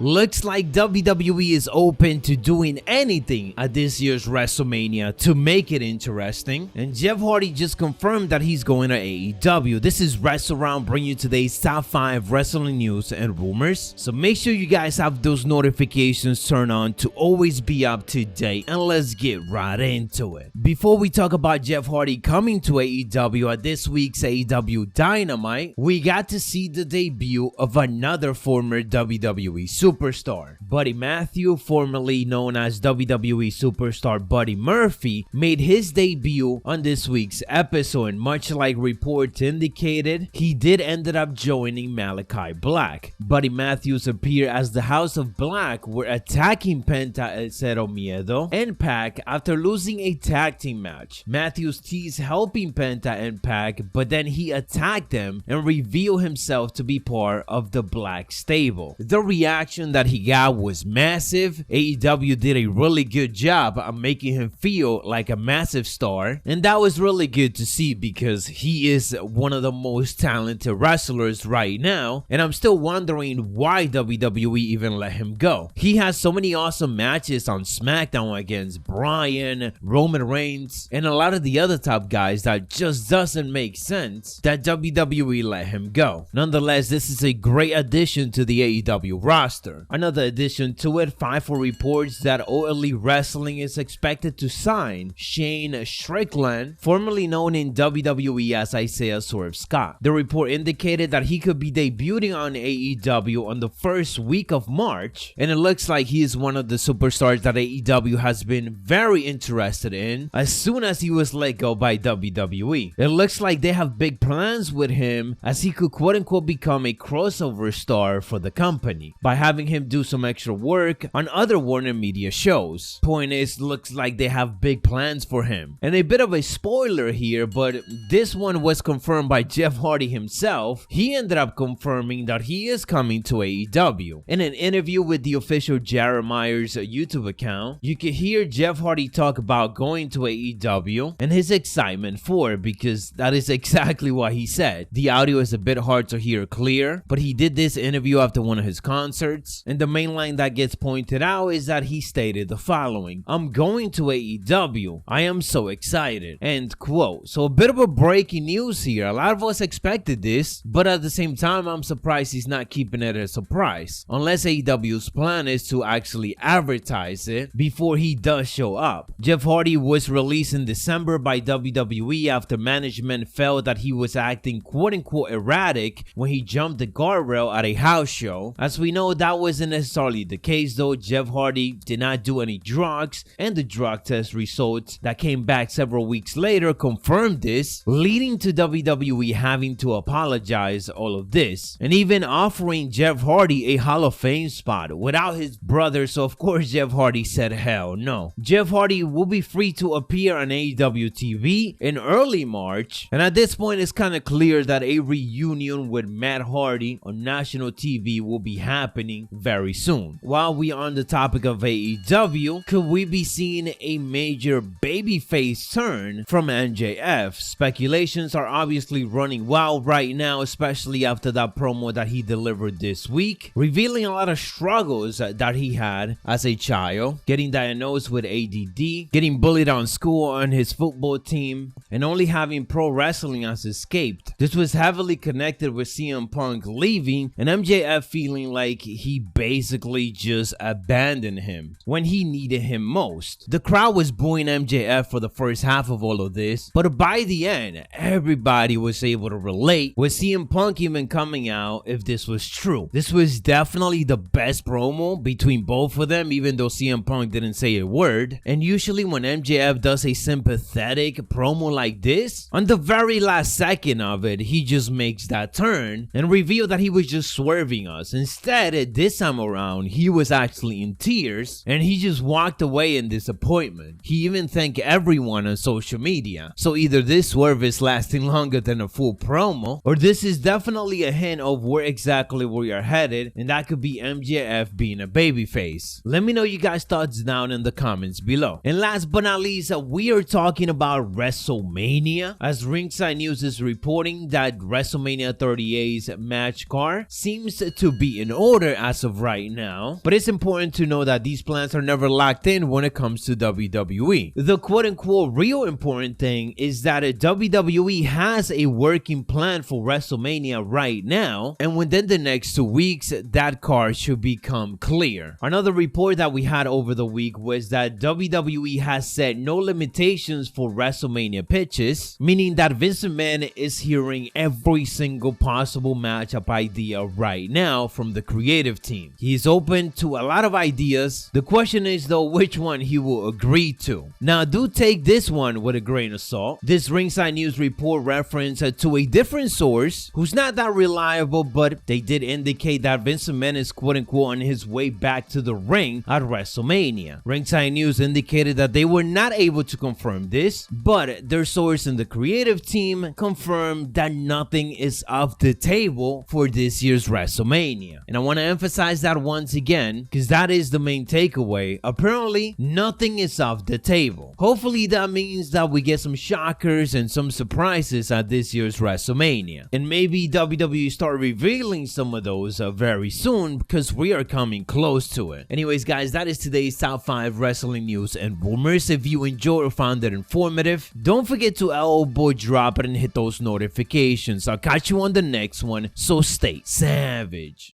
Looks like WWE is open to doing anything at this year's WrestleMania to make it interesting, and Jeff Hardy just confirmed that he's going to AEW. This is WrestleRound, bringing you today's top 5 wrestling news and rumors, so make sure you guys have those notifications turned on to always be up to date, and let's get right into it. Before we talk about Jeff Hardy coming to AEW at this week's AEW Dynamite, we got to see the debut of another former WWE superstar. Buddy Matthew, formerly known as WWE superstar Buddy Murphy, made his debut on this week's episode, and much like reports indicated, he did ended up joining Malachi Black. Buddy Matthews appeared as the House of Black were attacking Penta El Cero Miedo and Pac after losing a tag team match. Matthews teased helping Penta and Pac, but then he attacked them and revealed himself to be part of the Black stable. The reaction that he got was massive. AEW did a really good job of making him feel like a massive star, and that was really good to see because he is one of the most talented wrestlers right now, and I'm still wondering why WWE even let him go. He has so many awesome matches on SmackDown against Bryan, Roman Reigns, and a lot of the other top guys that just doesn't make sense that WWE let him go. Nonetheless, this is a great addition to the AEW roster. Another addition to it, 5 reports that All Elite Wrestling is expected to sign Shane Strickland, formerly known in WWE as Isaiah Swerve Scott. The report indicated that he could be debuting on AEW on the first week of March, and it looks like he is one of the superstars that AEW has been very interested in as soon as he was let go by WWE. It looks like they have big plans with him as he could quote-unquote become a crossover star for the company by having him do some extra work on other Warner Media shows. Point is, looks like they have big plans for him. And a bit of a spoiler here, but this one was confirmed by Jeff Hardy himself. He ended up confirming that he is coming to AEW. In an interview with the official Jared Myers YouTube account, you could hear Jeff Hardy talk about going to AEW and his excitement for it, because that is exactly what he said. The audio is a bit hard to hear clear, but he did this interview after one of his concerts, and the main line that gets pointed out is that he stated the following: "I'm going to AEW. I am so excited." End quote. So a bit of a breaking news here. A lot of us expected this, but at the same time, I'm surprised he's not keeping it a surprise, unless AEW's plan is to actually advertise it before he does show up. Jeff Hardy was released in December by WWE after management felt that he was acting quote-unquote erratic when he jumped the guardrail at a house show. As we know, that wasn't necessarily the case though. Jeff Hardy did not do any drugs, and the drug test results that came back several weeks later confirmed this, leading to WWE having to apologize all of this, and even offering Jeff Hardy a Hall of Fame spot without his brother. So of course Jeff Hardy said hell no. Jeff Hardy will be free to appear on AEW TV in early March, and at this point it's kind of clear that a reunion with Matt Hardy on national TV will be happening very soon. While we are on the topic of AEW, could we be seeing a major babyface turn from MJF? Speculations are obviously running wild right now, especially after that promo that he delivered this week, revealing a lot of struggles that he had as a child, getting diagnosed with ADD, getting bullied on school, on his football team, and only having pro wrestling as escaped. This was heavily connected with CM Punk leaving and MJF feeling like he basically just abandoned him when he needed him most. The crowd was booing MJF for the first half of all of this, but by the end, everybody was able to relate, with CM Punk even coming out if this was true. This was definitely the best promo between both of them, even though CM Punk didn't say a word. And usually when MJF does a sympathetic promo like this, on the very last second of it, he just makes that turn and reveal that he was just swerving us. Instead, this time around, he was actually in tears and he just walked away in disappointment. He even thanked everyone on social media. So either this swerve is lasting longer than a full promo, or this is definitely a hint of where exactly we are headed, and that could be MJF being a babyface. Let me know you guys' thoughts down in the comments below. And last but not least, we are talking about WrestleMania, as Ringside News is reporting that WrestleMania 38's match card seems to be in order as of right now, but it's important to know that these plans are never locked in when it comes to WWE. The quote-unquote real important thing is that WWE has a working plan for WrestleMania right now, and within the next 2 weeks, that card should become clear. Another report that we had over the week was that WWE has set no limitations for WrestleMania pitches, meaning that Vince McMahon is hearing every single possible matchup idea right now from the creative team. He's open to a lot of ideas. The question is though which one he will agree to. Now do take this one with a grain of salt. This Ringside News report reference to a different source who's not that reliable, but they did indicate that Vince McMahon is quote-unquote on his way back to the ring at WrestleMania. Ringside News indicated that they were not able to confirm this, but their source in the creative team confirmed that nothing is off the table for this year's WrestleMania. And I want to emphasize that once again, because that is the main takeaway. Apparently, nothing is off the table. Hopefully that means that we get some shockers and some surprises at this year's WrestleMania. And maybe WWE start revealing some of those very soon, because we are coming close to it. Anyways guys, that is today's top 5 wrestling news and rumors. If you enjoyed or found it informative, don't forget to elbow drop it and hit those notifications. I'll catch you on the next one, so stay savage.